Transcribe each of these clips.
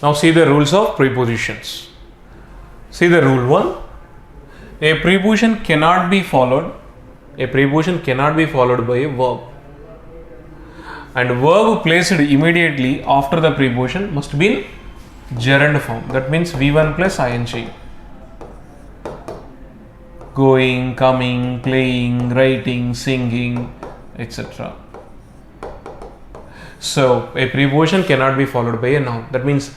Now see the rules of prepositions. See the rule 1. A preposition cannot be followed. A preposition cannot be followed by a verb. And verb placed immediately after the preposition must be in gerund form. That means V1 plus ing. Going, coming, playing, writing, singing, etc. So a preposition cannot be followed by a noun. That means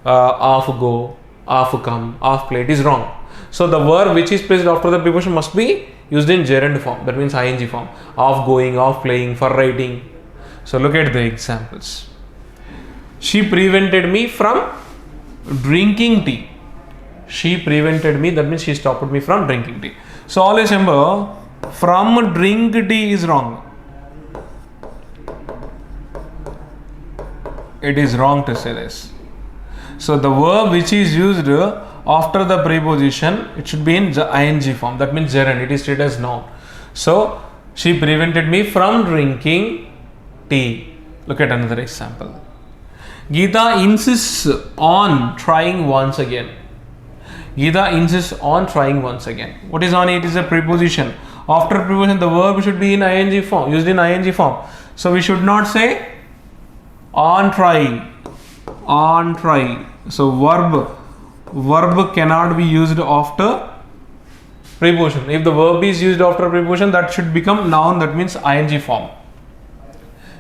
off go, off come, off play. It is wrong. So the verb which is placed after the preposition must be used in gerund form. That means ing form. Off going, off playing, for writing. So look at the examples. She prevented me from drinking tea. She prevented me, that means she stopped me from drinking tea. So always remember, from drink tea is wrong. It is wrong to say this. So the verb which is used after the preposition, it should be in ing form. That means gerund. It is treated as noun. So she prevented me from drinking tea. Look at another example. Geeta insists on trying once again. Geeta insists on trying once again. What is on? It is a preposition. After preposition, the verb should be in ing form, used in ing form. So we should not say on trying. On try. So verb cannot be used after preposition. If the verb is used after preposition, that should become noun. That means ing form.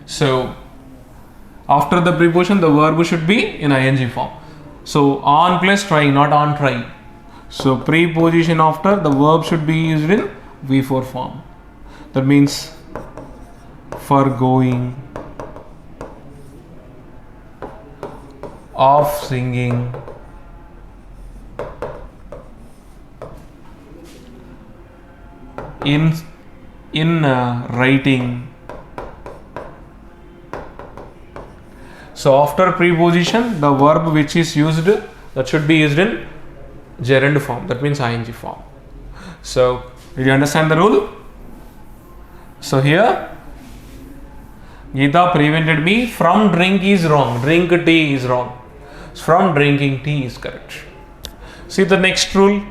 So after the preposition, the verb should be in ing form. So on plus trying, not on try. So preposition after the verb should be used in V4 form. That means for going, of singing, in writing. So after preposition, the verb which is used, that should be used in gerund form. That means ing form. So did you understand the rule? So here, Geeta prevented me from drink is wrong. Drink tea is wrong. From drinking tea is correct. See the next rule.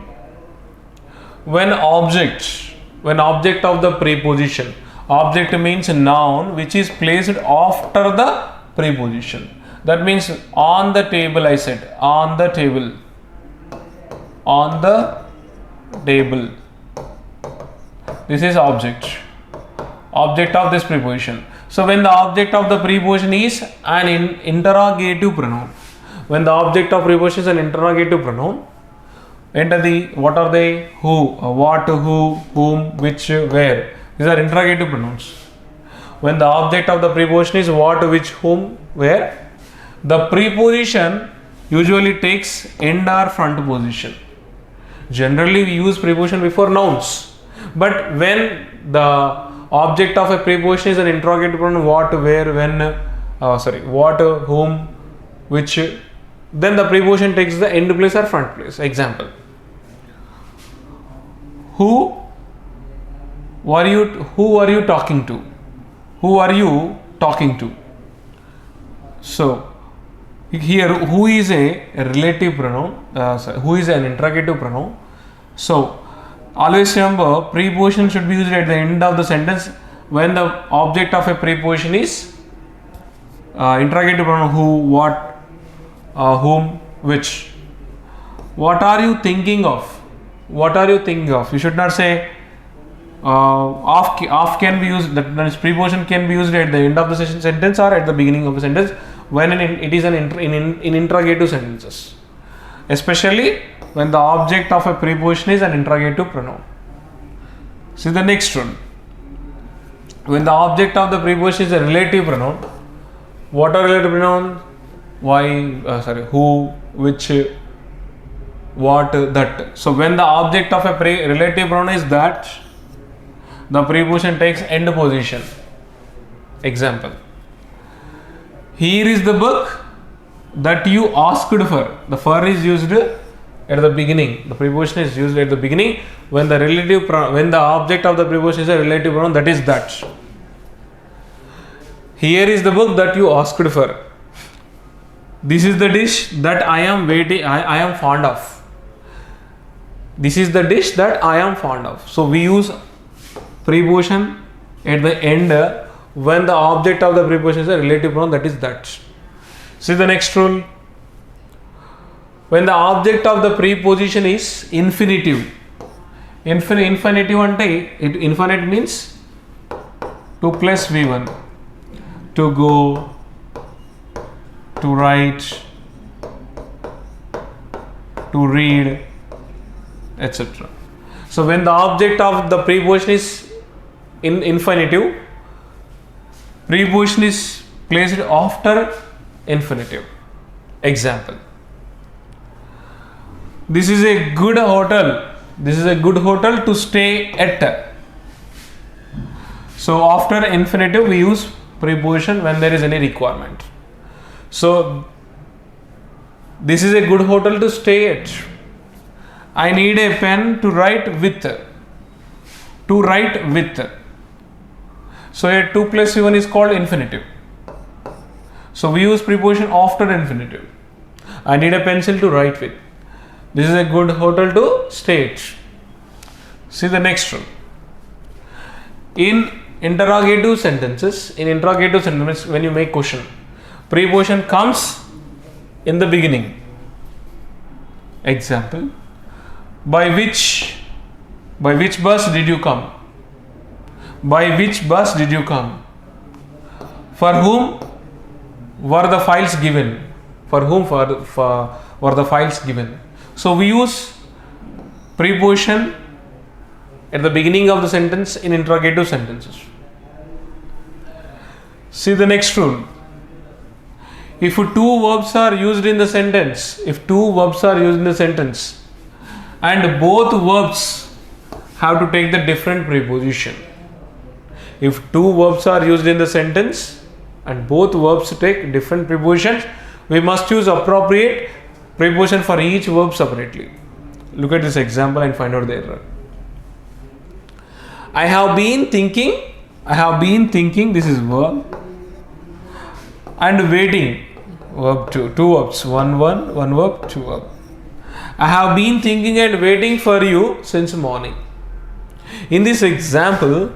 When object of the preposition, object means noun which is placed after the preposition. That means on the table, I said on the table. On the table. This is object of this preposition. So when the object of the preposition is an interrogative pronoun, when the object of preposition is an interrogative pronoun, enter the, what are they? Who, what, who, whom, which, where. These are interrogative pronouns. When the object of the preposition is what, which, whom, where, the preposition usually takes end or front position. Generally we use preposition before nouns. But when the object of a preposition is an interrogative pronoun, what, where, when, what, whom, which, then the preposition takes the end place or front place. Example. Who are you talking to? Who are you talking to? So here who is a relative pronoun, who is an interrogative pronoun. So always remember, preposition should be used at the end of the sentence when the object of a preposition is interrogative pronoun who, what, whom, which. What are you thinking of? What are you thinking of? You should not say of can be used, that means preposition can be used at the end of the sentence or at the beginning of the sentence when it is in interrogative sentences, especially when the object of a preposition is an interrogative pronoun. See the next one. When the object of the preposition is a relative pronoun, what are relative pronouns? Who, which, what, that. So when the object of a relative pronoun is that, the preposition takes end position. Example. Here is the book that you asked for. The for is used at the beginning. The preposition is used at the beginning when the object of the preposition is a relative pronoun, that is that. Here is the book that you asked for. This is the dish that I am waiting. I am fond of. This is the dish that I am fond of. So we use preposition at the end when the object of the preposition is a relative pronoun, that is that. See the next rule. When the object of the preposition is infinitive. Infinitive ante infinite means to plus v1. To go, to write, to read, etc. So when the object of the preposition is in infinitive, preposition is placed after infinitive. Example. This is a good hotel. This is a good hotel to stay at. So after infinitive we use preposition when there is any requirement. So this is a good hotel to stay at. I need a pen to write with. To write with. So a 2 plus v1 is called infinitive. So we use preposition after infinitive. I need a pencil to write with. This is a good hotel to stay at. See the next one. In interrogative sentences, when you make question, preposition comes in the beginning. Example. By which bus did you come? By which bus did you come? For whom were the files given? For whom were the files given? So we use preposition at the beginning of the sentence in interrogative sentences. See the next rule. If two verbs are used in the sentence, and both verbs have to take the different preposition. If two verbs are used in the sentence and both verbs take different prepositions, we must use appropriate preposition for each verb separately. Look at this example and find out the error. I have been thinking, this is verb, and waiting, verb 2, two verbs, one verb, two verb. I have been thinking and waiting for you since morning. In this example,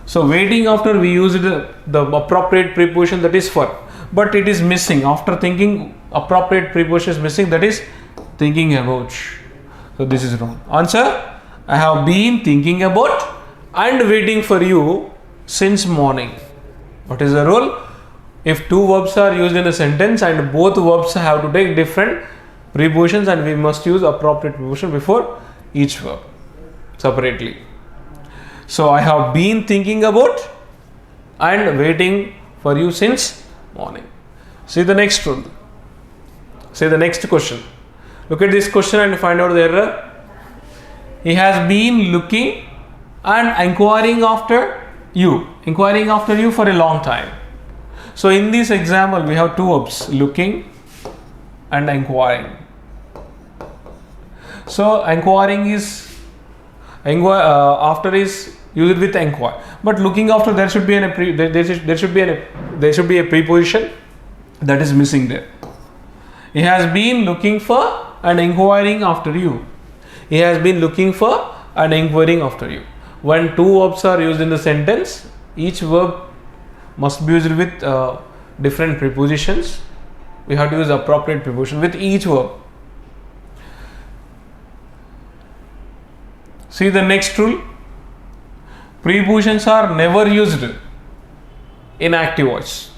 so waiting after we used the appropriate preposition, that is for, but it is missing. After thinking, appropriate preposition is missing, that is thinking about. So this is wrong. Answer, I have been thinking about and waiting for you since morning. What is the rule? If two verbs are used in a sentence and both verbs have to take different prepositions, and we must use appropriate preposition before each verb separately. So I have been thinking about and waiting for you since morning. See the next rule. See the next question. Look at this question and find out the error. He has been looking and inquiring after you for a long time. So in this example we have two verbs, looking and inquiring. So inquiring is after is used with inquire, but looking after there should be a preposition that is missing there. He has been looking for and inquiring after you. He has been looking for and inquiring after you. When two verbs are used in the sentence, each verb must be used with different prepositions. We have to use appropriate preposition with each verb. See the next rule. Prepositions are never used in active voice.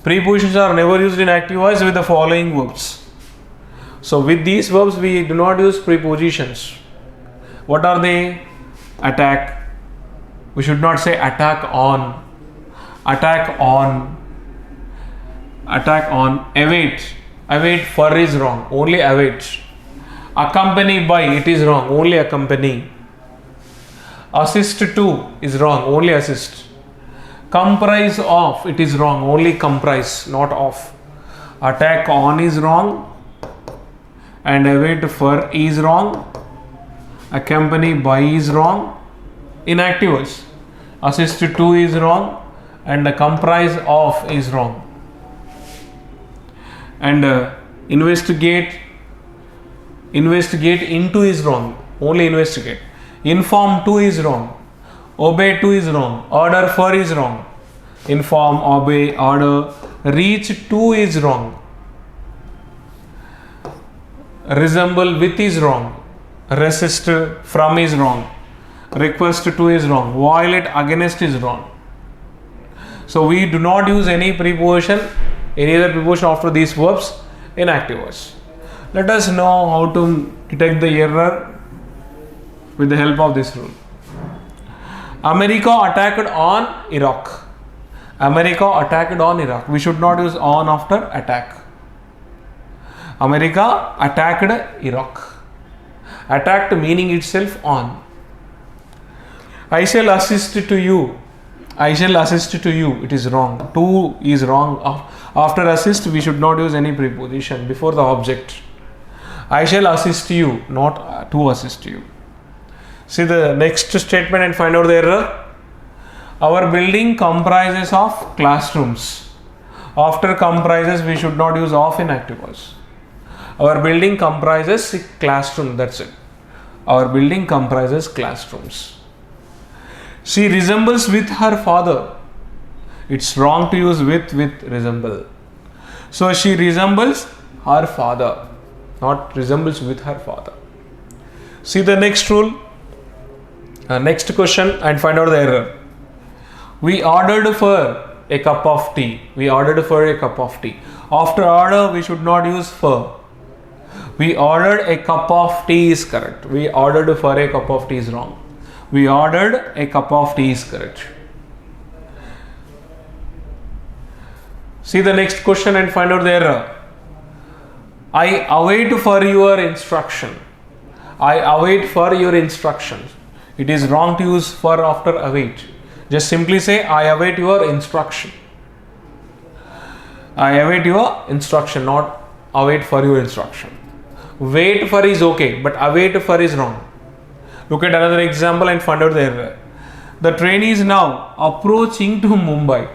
Prepositions are never used in active voice with the following verbs. So with these verbs we do not use prepositions. What are they? Attack. We should not say attack on. Attack on. Attack on. Await. Await for is wrong. Only await. Accompany by, it is wrong. Only accompany. Assist to is wrong. Only assist. Comprise of, it is wrong. Only comprise, not of. Attack on is wrong. And await for is wrong. Accompany by is wrong. Inactive voice. Assist to is wrong. And the comprise of is wrong. And investigate into is wrong, only investigate. Inform to is wrong, obey to is wrong, order for is wrong. Inform, obey, order. Reach to is wrong, resemble with is wrong, resist from is wrong, request to is wrong, violate against is wrong. So we do not use any preposition, any other preposition after these verbs in active voice. Let us know how to detect the error with the help of this rule. America attacked on Iraq. America attacked on Iraq. We should not use on after attack. America attacked Iraq. Attacked meaning itself on. I shall assist to you. I shall assist to you. It is wrong. To is wrong. After assist, we should not use any preposition before the object. I shall assist you, not to assist you. See the next statement and find out the error. Our building comprises of classrooms. After comprises, we should not use of in active voice. Our building comprises classroom. That's it. Our building comprises classrooms. She resembles with her father. It's wrong to use with resemble. So she resembles her father, not resembles with her father. See the next rule, next question and find out the error. We ordered for a cup of tea. We ordered for a cup of tea. After order, we should not use for. We ordered a cup of tea is correct. We ordered for a cup of tea is wrong. We ordered a cup of tea is correct. See the next question and find out the error. I await for your instruction. I await for your instructions. It is wrong to use for after await. Just simply say I await your instruction. I await your instruction, not await for your instruction. Wait for is okay, but await for is wrong. Look at another example and find out the error. The train is now approaching to Mumbai.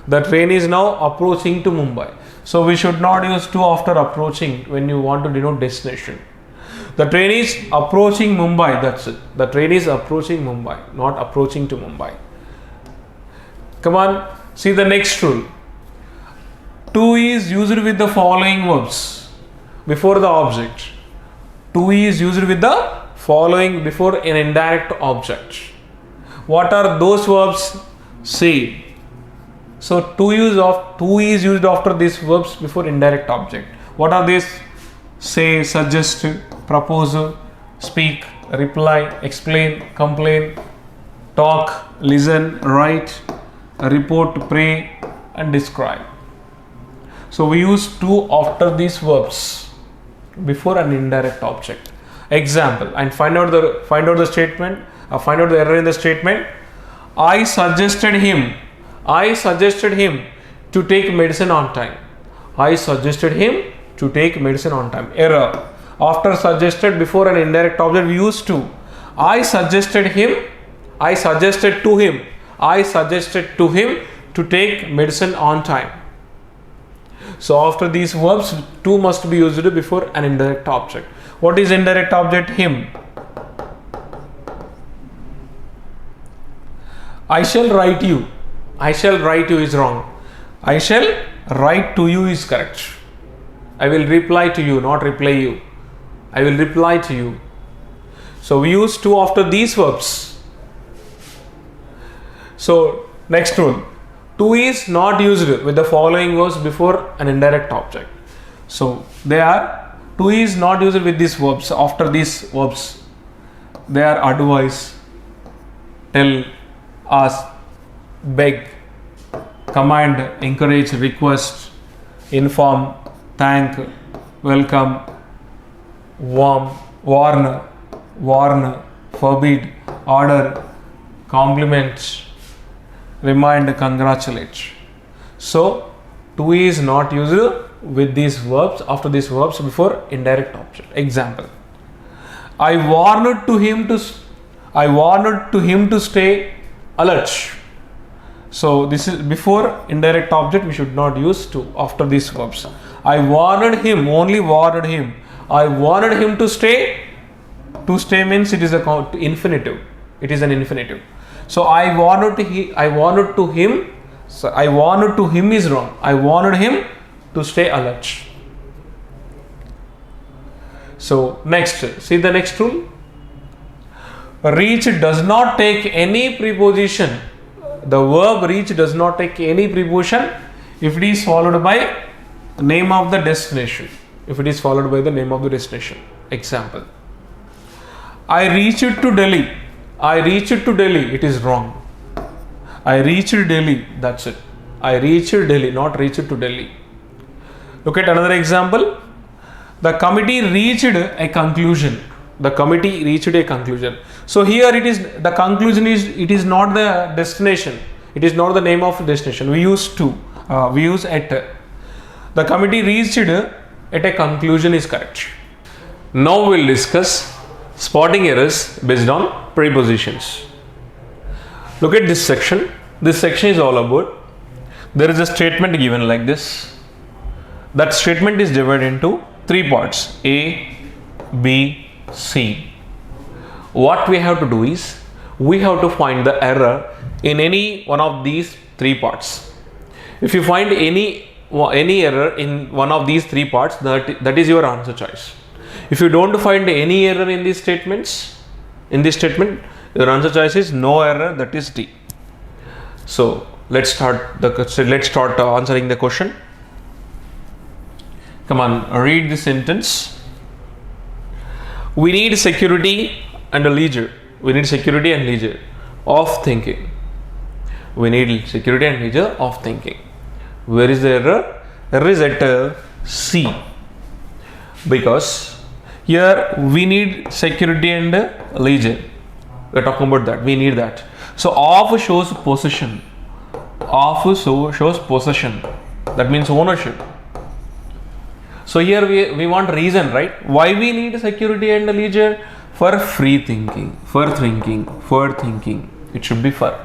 The train is now approaching to Mumbai. So we should not use to after approaching when you want to denote destination. The train is approaching Mumbai. That's it. The train is approaching Mumbai, not approaching to Mumbai. Come on, see the next rule. To is used with the following verbs before the object. To is used with the following before an indirect object. What are those verbs? Say. So to is used after these verbs before indirect object. What are these? Say, suggest, propose, speak, reply, explain, complain, talk, listen, write, report, pray and describe. So we use to after these verbs before an indirect object. Example, and find out the statement, find out the error in the statement. I suggested him to take medicine on time. I suggested him to take medicine on time. Error. After suggested before an indirect object, we use to. I suggested to him to take medicine on time. So after these verbs, to must be used before an indirect object. What is indirect object? Him. I shall write you. I shall write you is wrong. I shall write to you is correct. I will reply to you, not reply you. I will reply to you. So we use to after these verbs. So next rule. To is not used with the following verbs before an indirect object. So they are, to is not used with these verbs. After these verbs, they are advise, tell, ask, beg, command, encourage, request, inform, thank, welcome, warn, forbid, order, compliment, remind, congratulate. So to is not used with these verbs after these verbs before indirect object. Example, I warned to him to stay alert. So this is before indirect object, we should not use to after these verbs. I warned him, only warned him. I wanted him to stay. To stay means it is a infinitive. It is an infinitive. So I wanted to him. So I wanted to him is wrong. I wanted him to stay alert. So next, see the next rule. Reach does not take any preposition. The verb reach does not take any preposition if it is followed by name of the destination. If it is followed by the name of the destination. Example. I reached to Delhi. I reached to Delhi. It is wrong. I reached Delhi. That's it. I reached Delhi, not reached to Delhi. Look at another example. The committee reached a conclusion. The committee reached a conclusion. So here it is, the conclusion is, it is not the destination. It is not the name of the destination. We use to. We use at. The committee reached at a conclusion is correct. Now we'll discuss spotting errors based on prepositions. Look at this section. This section is all about, there is a statement given like this. That statement is divided into three parts, A, B, C. What we have to do is, we have to find the error in any one of these three parts. If you find any error in one of these three parts, that is your answer choice. If you don't find any error in these statements, your answer choice is no error, that is D. So let's start answering the question. Come on, read the sentence. We need security and leisure. We need security and leisure of thinking. We need security and leisure of thinking. Where is the error? Error is at C. Because here we need security and leisure. We are talking about that. We need that. So of shows possession. Of shows possession. That means ownership. So here we want reason, right? Why we need security and leisure? For free thinking. For thinking. It should be for.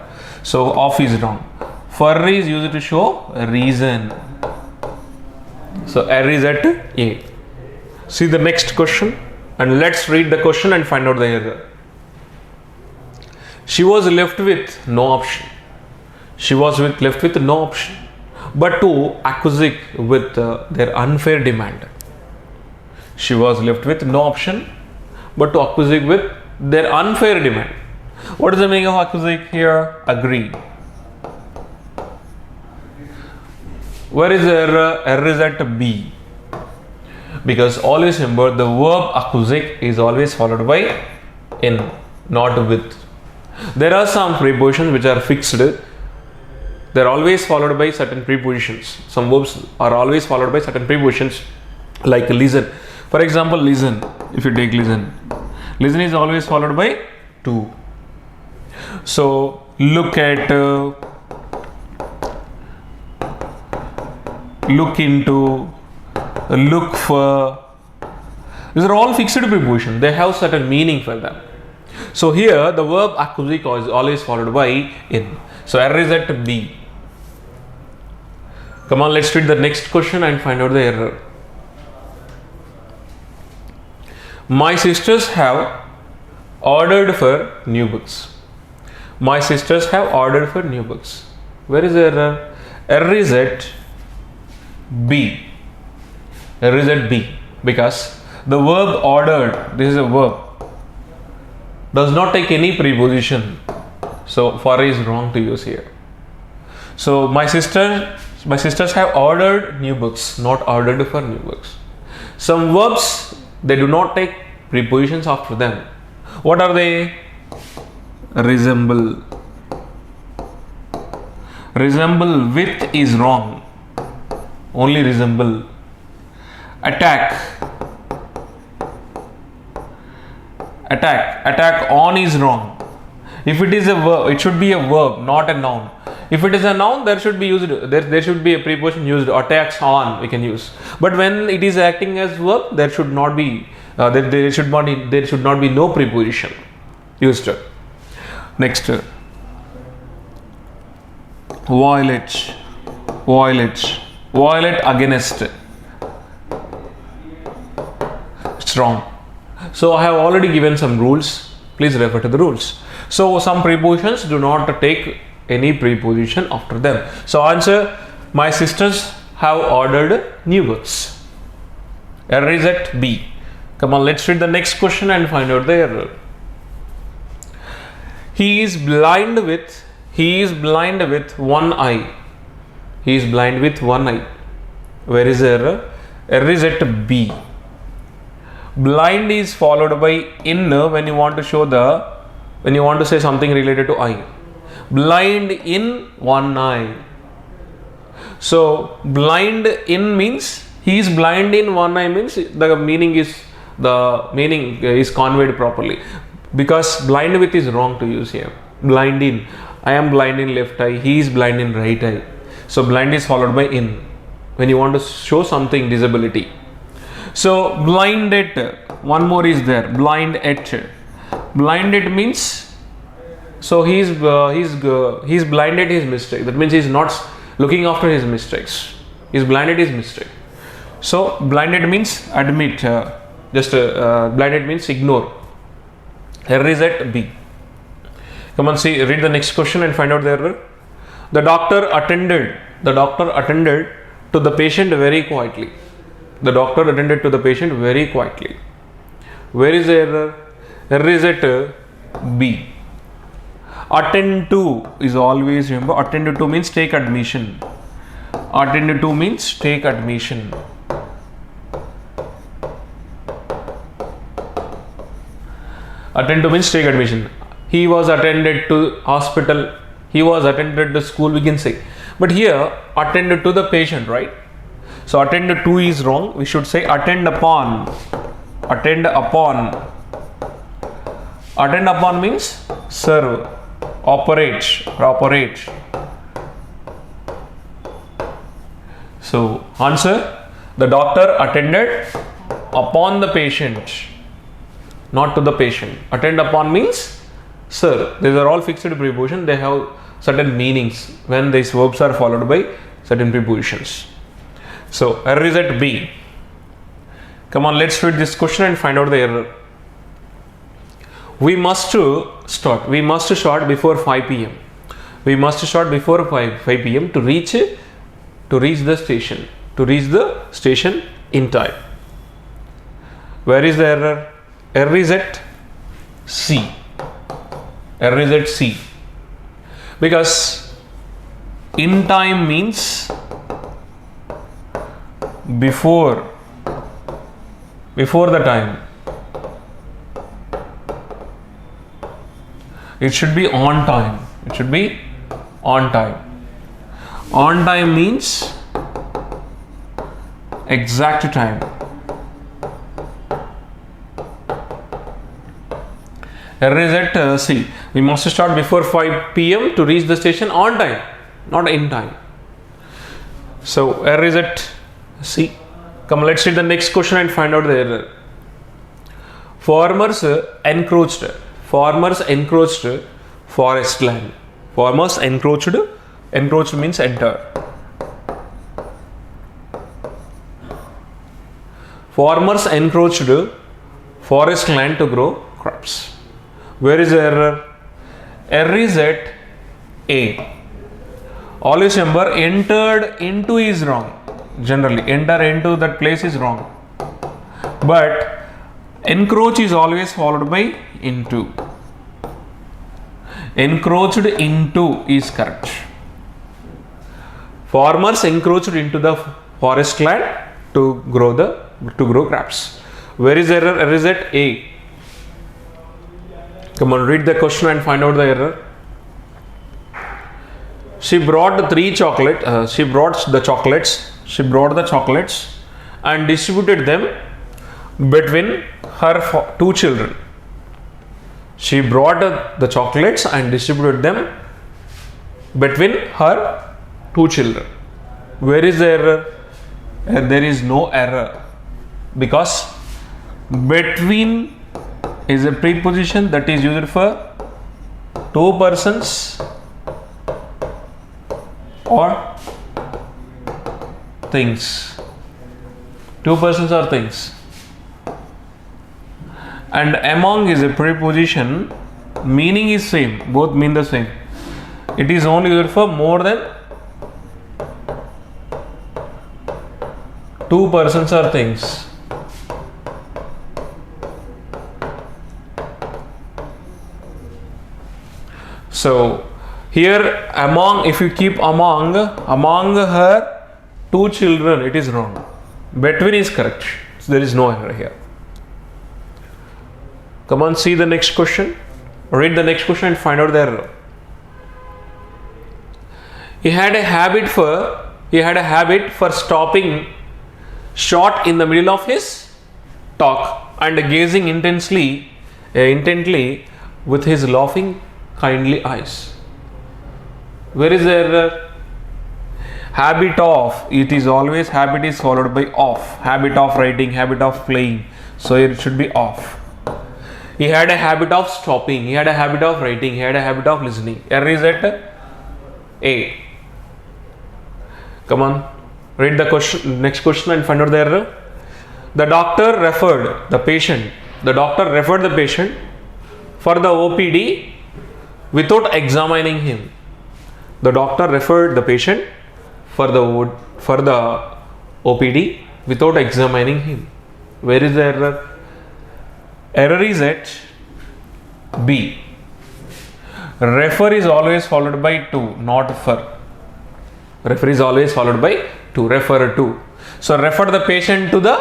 So of is wrong. For is used to show reason. So error is at A. See the next question and let's read the question and find out the error. She was left with no option. She was left with no option but to accuse with their unfair demand. She was left with no option but to accuse with their unfair demand. What is the meaning of accuse here? Agree. Where is the error? Error is at B. Because always remember the verb accuse is always followed by in, not with. There are some prepositions which are fixed. They are always followed by certain prepositions. Some verbs are always followed by certain prepositions like listen. For example, listen. If you take listen. Listen is always followed by to. So look at, look into, look for. These are all fixed prepositions. They have certain meaning for them. So here the verb accuse is always followed by in. So error is at B. Come on, let's read the next question and find out the error. My sisters have ordered for new books. My sisters have ordered for new books. Where is the error? Error is at B. Error is at B because the verb ordered, this is a verb, does not take any preposition. So for is wrong to use here. So my sisters have ordered new books, not ordered for new books. Some verbs, they do not take prepositions after them. What are they? Resemble. Resemble with is wrong. Only resemble. Attack. Attack on is wrong. If it is a verb, it should be a verb, not a noun. If it is a noun, there should be a preposition used. Attacks on we can use. But when it is acting as verb, there should not be no preposition used. Next, violate against. It's wrong. So I have already given some rules. Please refer to the rules. So some prepositions do not take any preposition after them. So answer, my sisters have ordered new goods. Error is at B. Come on, let's read the next question and find out the error. He is blind with one eye. He is blind with one eye. Where is the error? Error is at B. Blind is followed by in when you want to say something related to eye. Blind in one eye. So blind in means he is blind in one eye means the meaning is conveyed properly, because blind with is wrong to use here. Blind in, I am blind in left eye, he is blind in right eye. So blind is followed by in when you want to show something disability. So blind at, one more is there, blind at. Blind at means, so he is blind at his mistake. That means he is not looking after his mistakes. He is blind at his mistake. So blinded means admit, blinded means ignore. Error is at B. Come on, see, read the next question and find out the error. The doctor attended to the patient very quietly. The doctor attended to the patient very quietly. Where is the error? Error is at B. Attend to is always, remember, attend to means take admission. Attend to means take admission. Attend to means take admission. He was attended to hospital. He was attended to school, we can say. But here, attended to the patient, right? So attend to is wrong. We should say attend upon. Attend upon. Attend upon means serve, operate. So answer, the doctor attended upon the patient, not to the patient. Attend upon means serve. These are all fixed prepositions. They have certain meanings when these verbs are followed by certain prepositions. So error is at B. Come on, let's read this question and find out the error. We must start before 5 p.m. We must start before 5 p.m. to reach the station in time. Where is the error? Error is at C. Error is at C. Because in time means before the time. It should be on time. It should be on time. On time means exact time. Error is at C. We must start before 5 p.m. to reach the station on time, not in time. So error is at C. Come, let's read the next question and find out the error. Farmers encroached forest land. Farmers encroached means enter. Farmers encroached forest land to grow crops. Where is the error? Error is at A. Always remember, entered into is wrong. Generally, enter into that place is wrong. But encroach is always followed by into. Encroached into is correct. Farmers encroached into the forest land to grow crops. Where is the error? Error is at A. Come on, read the question and find out the error. She brought the chocolates and distributed them between her two children. She brought the chocolates and distributed them between her two children. Where is the error? There is no error, because between is a preposition that is used for two persons or things. Two persons or things. and among is a preposition, meaning is same, both mean the same. It is only used for more than two persons or things. So here among, if you keep among her two children, it is wrong. Between is correct. So there is no error here. Come on, see the next question. Read the next question and find out the error. He had a habit for stopping short in the middle of his talk and gazing intently with his laughing kindly eyes. Where is the error? Habit of, it is always habit is followed by of. Habit of writing, habit of playing. So it should be of. He had a habit of stopping. He had a habit of writing. He had a habit of listening. Error is at A. Come on, read the question, next question and find out the error. The doctor referred the patient for the OPD without examining him. The doctor referred the patient for the OPD without examining him. Where is the error? Error is at B. Refer is always followed by to, not for. Refer is always followed by to, refer to. So refer the patient to the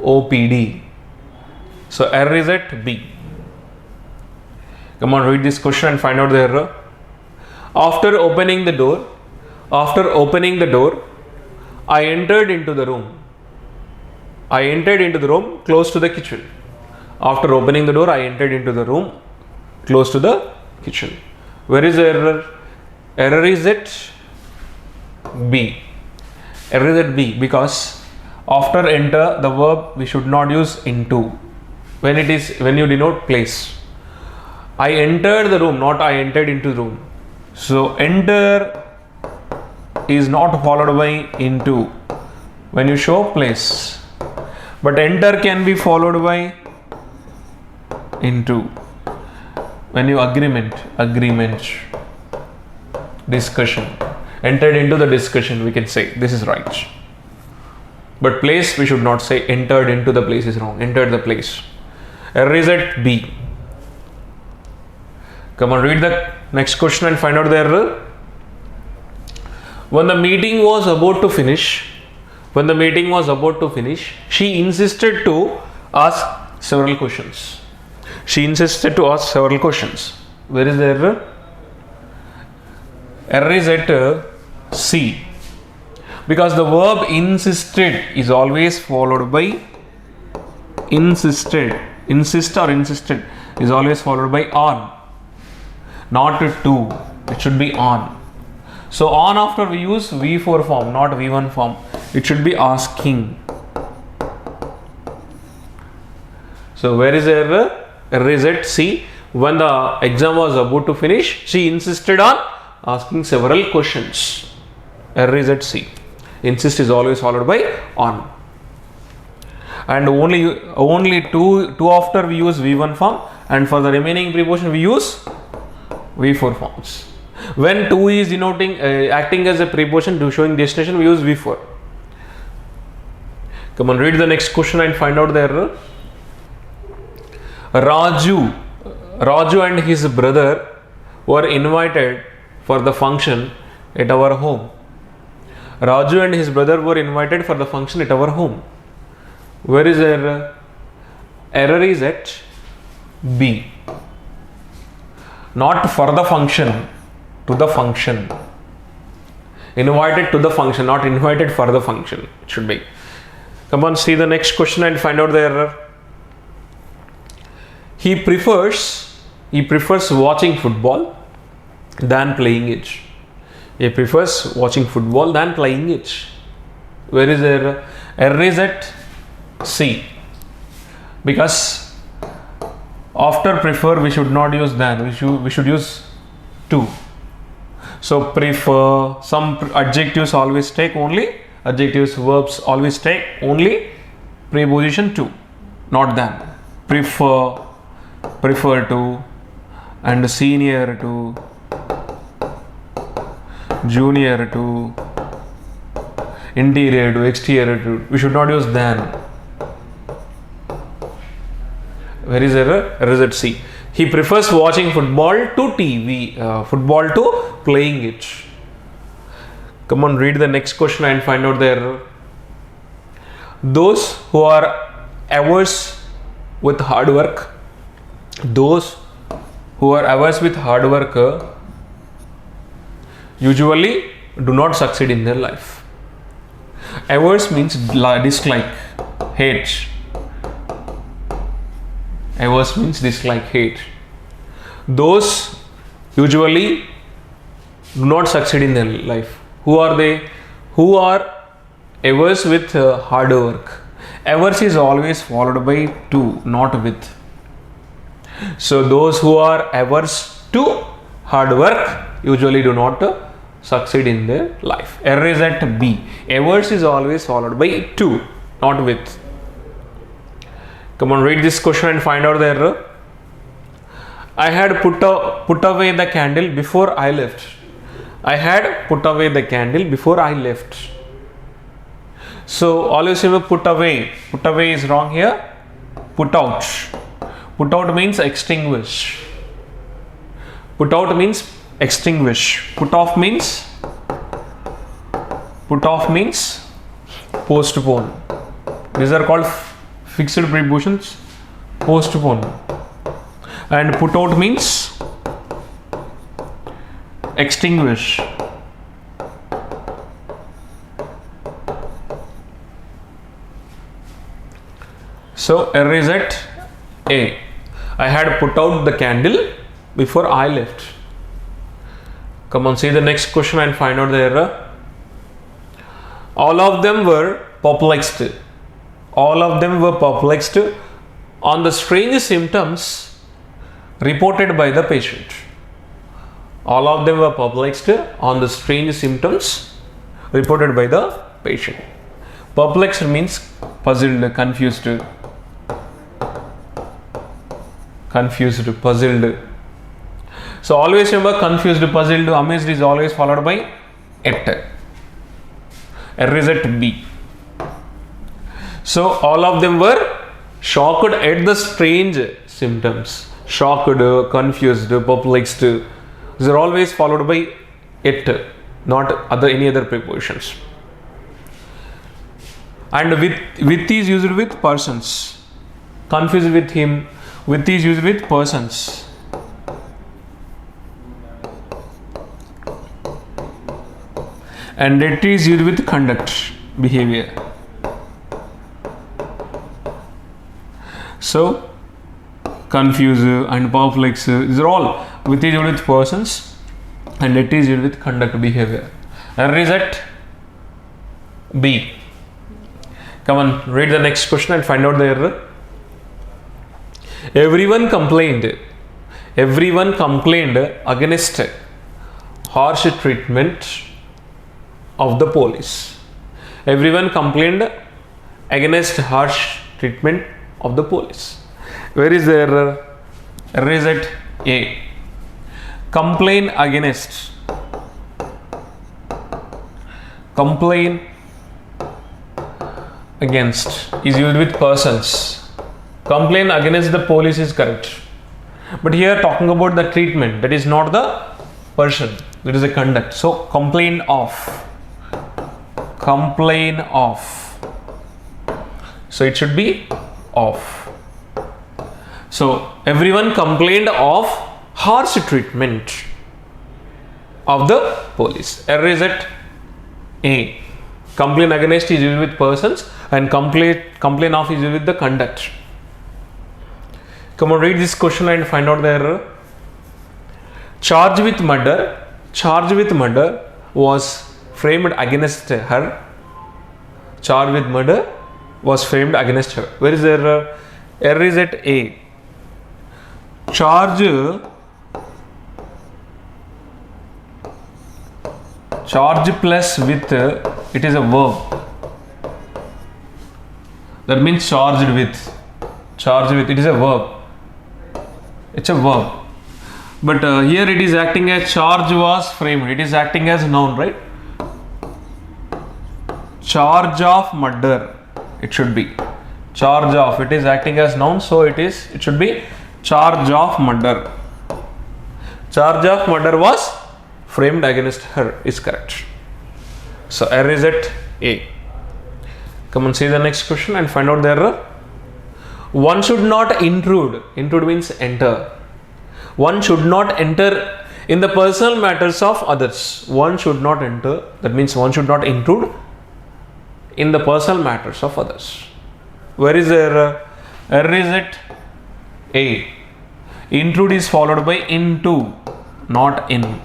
OPD. So error is at B. Come on, read this question and find out the error. After opening the door, I entered into the room close to the kitchen. After opening the door, I entered into the room close to the kitchen. Where is the error? Error is at B. Error is at B because after enter the verb we should not use into when you denote place. I entered the room, not I entered into the room. So enter is not followed by into when you show place, but enter can be followed by into when you agreement, discussion, entered into the discussion, we can say this is right. But place we should not say entered into the place is wrong. Entered the place. Error is at B. Come on, read the next question and find out the error. When the meeting was about to finish, she insisted to ask several questions. Where is the error? Error is at C. Because the verb insisted is always followed by insisted. Insist or insisted is always followed by on. Not to. It should be on. So on after we use V4 form, not V1 form. It should be asking. So where is the error? Error is at C. When the exam was about to finish, she insisted on asking several questions. Error is at C. Insist is always followed by on. And only two after we use V1 form, and for the remaining preposition we use V4 forms. When to is denoting acting as a preposition to showing destination, we use V4. Come on, read the next question and find out the error. Raju and his brother were invited for the function at our home. Raju and his brother were invited for the function at our home. Where is the error? Error is at B. Not for the function, to the function. Invited to the function, not invited for the function. It should be. Come on, see the next question and find out the error. He prefers watching football than playing it. He prefers watching football than playing it. Where is the error? Error is at C. Because after prefer we should not use than, we should use to. So prefer, some adjectives always take only, verbs always take only preposition to, not than. prefer, prefer to, and senior to, junior to, interior to, exterior to. We should not use than. Where is error? Error is at C. He prefers watching football to TV, football to playing it. Come on, read the next question and find out the error. Those who are averse with hard work, those who are averse with hard work usually do not succeed in their life. Averse means dislike, hate. Averse means dislike, hate. Those usually do not succeed in their life. Who are they? Who are averse with hard work. Averse is always followed by to, not with. So those who are averse to hard work usually do not succeed in their life. Error is at B. Averse is always followed by to, not with. Come on, read this question and find out the error. I had put away the candle before I left. I had put away the candle before I left. So always remember put away. Put away is wrong here. Put out. Put out means extinguish. Put out means extinguish. Put off means postpone. These are called fixed prepositions. Postpone. And put out means extinguish. So error is at A. I had put out the candle before I left. Come on, see the next question and find out the error. All of them were perplexed. All of them were perplexed on the strange symptoms reported by the patient. All of them were perplexed on the strange symptoms reported by the patient. Perplexed means puzzled, confused. Confused, puzzled. So always remember confused, puzzled, amazed is always followed by at. Error is at B. So all of them were shocked at the strange symptoms. Shocked, confused, perplexed. These are always followed by it, not any other prepositions. And with is used with persons. Confused with him. With is used with persons. And it is used with conduct, behavior. So confuse and perplex, these are all with is used with persons and it is used with conduct, behavior. Error is at B. Come on, read the next question and find out the error. Everyone complained against harsh treatment of the police. Everyone complained against harsh treatment of the police. Where is the error? Error is at A. Complain against. Complain against is used with persons. Complain against the police is correct. But here talking about the treatment, that is not the person, that is a conduct. So complain of. Complain of. So it should be of. So everyone complained of harsh treatment of the police. Error is at A. Complain against is used with persons and complain of is used with the conduct. Come on, read this question and find out the error. Charged with murder was framed against her. Charged with murder was framed against her. Where is the error? Error is at A. Charge plus with, it is a verb. That means charged with. Charged with, it is a verb. It's a verb. But here it is acting as charge was framed. It is acting as noun, right? Charge of murder. It should be. Charge of. It is acting as noun, so it should be charge of murder. Charge of murder was framed against her is correct. So error is at A. Come and see the next question and find out the error. One should not intrude. Intrude means enter. One should not enter in the personal matters of others. One should not enter. That means one should not intrude in the personal matters of others. Where is the error? Error is at A. Intrude is followed by into, not in.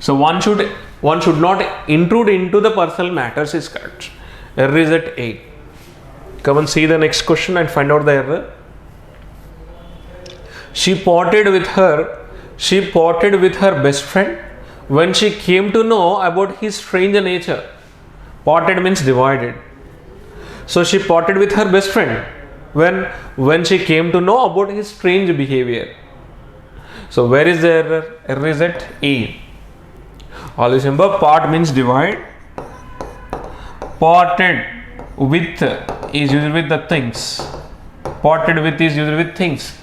So one should not intrude into the personal matters is correct. Error is at A. Come and see the next question and find out the error. She parted with her best friend when she came to know about his strange nature. Parted means divided. So she parted with her best friend when she came to know about his strange behavior. So where is the error? Error is at A. Always remember, part means divide. Parted with is used with the things. Parted with is used with things.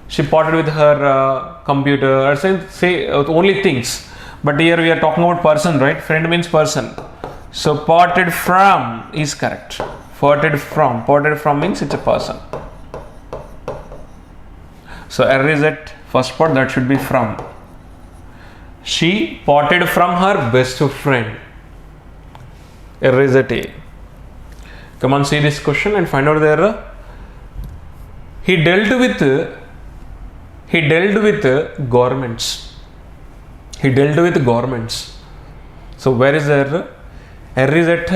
She parted with her computer, or say only things. But here we are talking about person, right? Friend means person. So parted from is correct. Parted from means it's a person. So error is at first part, that should be from. She parted from her best friend. Error is at A. Come on, see this question and find out the error. He dealt with garments. He dealt with garments. So where is the error? Error is at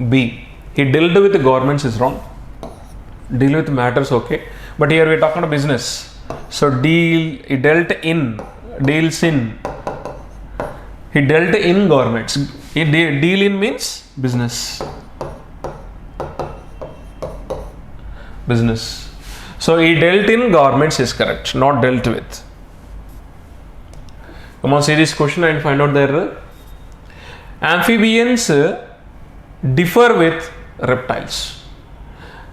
B. He dealt with garments is wrong. Deal with matters, okay. But here we are talking about business. So he dealt in. He dealt in garments. Deal in means business. Business. So he dealt in garments is correct, not dealt with. Come on, see this question and find out the error. Amphibians differ with reptiles.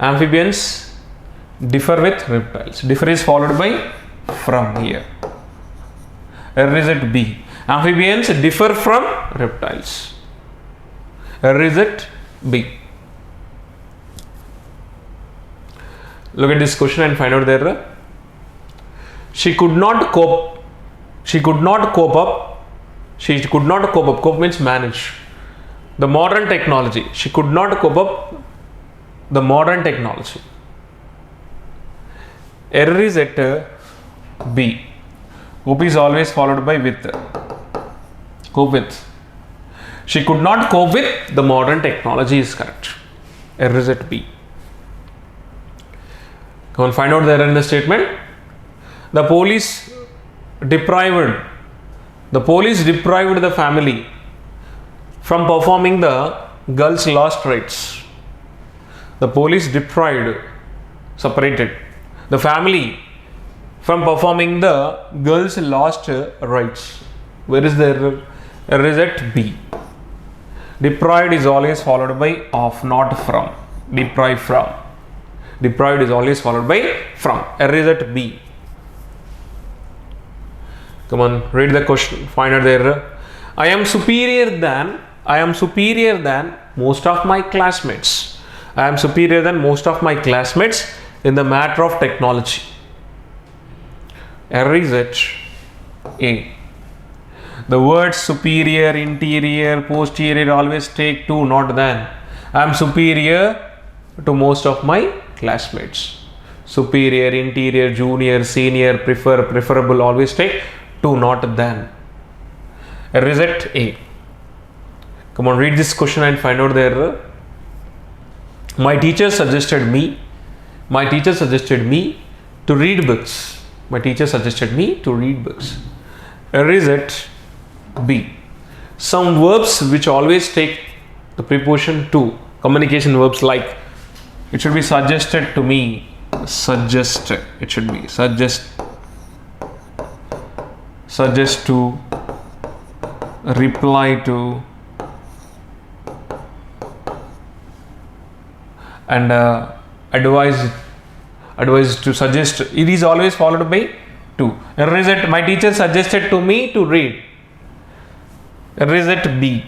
Amphibians differ with reptiles. Differ is followed by from here. Error is at B. Amphibians differ from reptiles. Error is at B. Look at this question and find out the error. She could not cope up. Cope means manage. The modern technology. She could not cope up the modern technology. Error is at B. Cope is always followed by with. Cope with. She could not cope with the modern technology is correct. Error is at B. Come on, find out the error in the statement. The police deprived the family from performing the girls' last rites. The police separated the family from performing the girls' last rites. Where is the error? Error is at B. Deprived is always followed by of, not from. Deprived from. Deprived is always followed by from. Error is at B. Come on, read the question, find out the error. I am superior than most of my classmates. I am superior than most of my classmates in the matter of technology. Error is at A. The words superior, interior, posterior always take to, not than. I am superior to most of my classmates. Superior, interior, junior, senior, preferable always take to, not than. Error is at A. Come on, read this question and find out the error. My teacher suggested me to read books. My teacher suggested me to read books. Error is at B. Some verbs which always take the preposition to, communication verbs like it should be suggested to me, suggest, it should be suggest to, reply to, and advise to, suggest. It is always followed by to. Error is that my teacher suggested to me to read. Error is that B.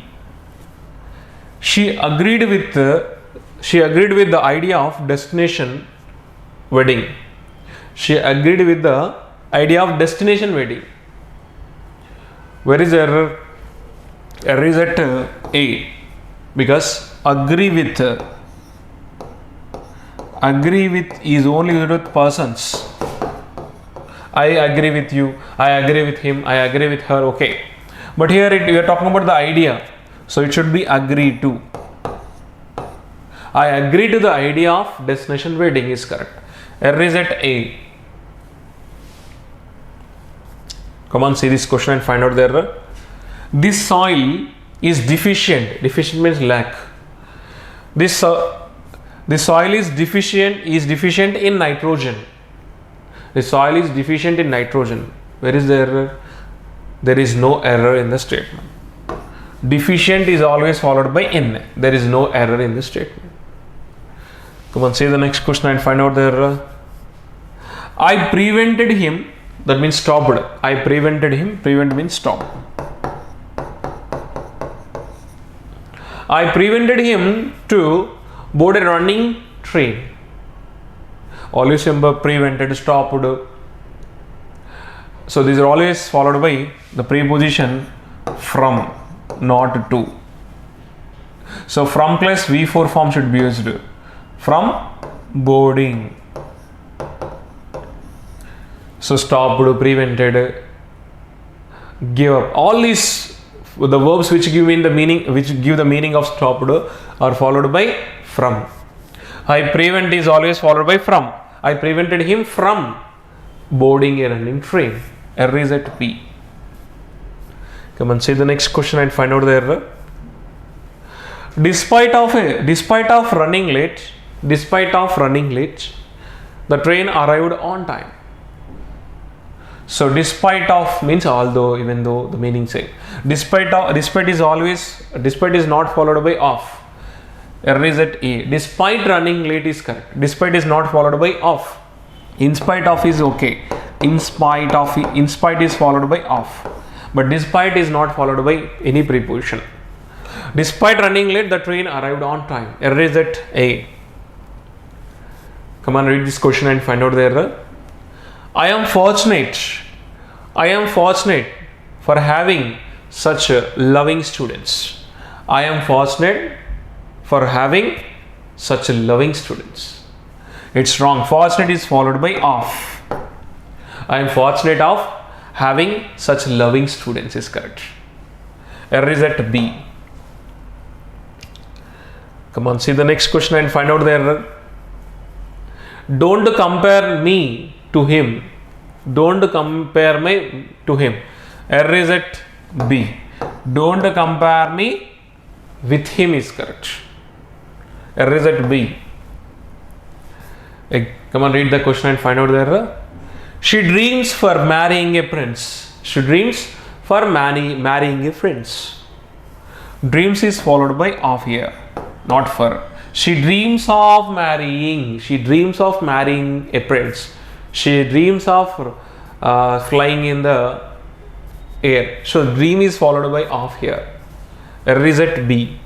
She agreed with the idea of destination wedding. She agreed with the idea of destination wedding. Where is the error? Error is at A, because agree with is only used with persons. I agree with you, I agree with him, I agree with her, okay. But here we are talking about the idea, so it should be agree to. I agree to the idea of destination wedding is correct. Error is at A. Come on, see this question and find out the error. This soil is deficient. Deficient means lack. This soil is deficient in nitrogen. The soil is deficient in nitrogen. Where is the error? There is no error in the statement. Deficient is always followed by in. There is no error in the statement. Come on, say the next question and find out the error. I prevented him, that means stopped. I prevented him, prevent means stop. I prevented him to board a running train. Always remember prevented, stopped. So these are always followed by the preposition from, not to. So from plus V4 form should be used. From boarding. So stopped, prevented, give up. All these the verbs which give the meaning of stopped are followed by from. I prevent is always followed by from. I prevented him from boarding a running train. Error is at B. Come on, say the next question and find out the error. Despite of running late, the train arrived on time. So despite of means although, even though, the meaning same. Despite is not followed by of. Error is at A. Despite running late is correct. Despite is not followed by of. In spite of is okay. In spite is followed by of. But despite is not followed by any preposition. Despite running late, the train arrived on time. Error is at A. Come on, read this question and find out the error. I am fortunate for having such loving students. I am fortunate for having such loving students. It's wrong. Fortunate is followed by of. I am fortunate of having such loving students is correct. Error is at B. Come on, see the next question and find out the error. Don't compare me to him. Don't compare me to him. Error is at B. Don't compare me with him is correct. Error is at B. Come on, read the question and find out the error. She dreams for marrying a prince. She dreams for marrying a prince. Dreams is followed by of here, not for. She dreams of marrying. She dreams of marrying a prince. She dreams of flying in the air. So dream is followed by of here. Error is at B.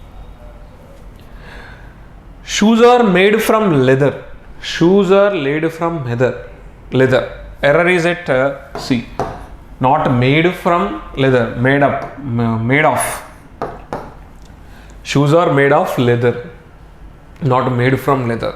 Shoes are made from leather. Shoes are made from leather. Error is at C. Not made from leather. Made of. Shoes are made of leather. Not made from leather.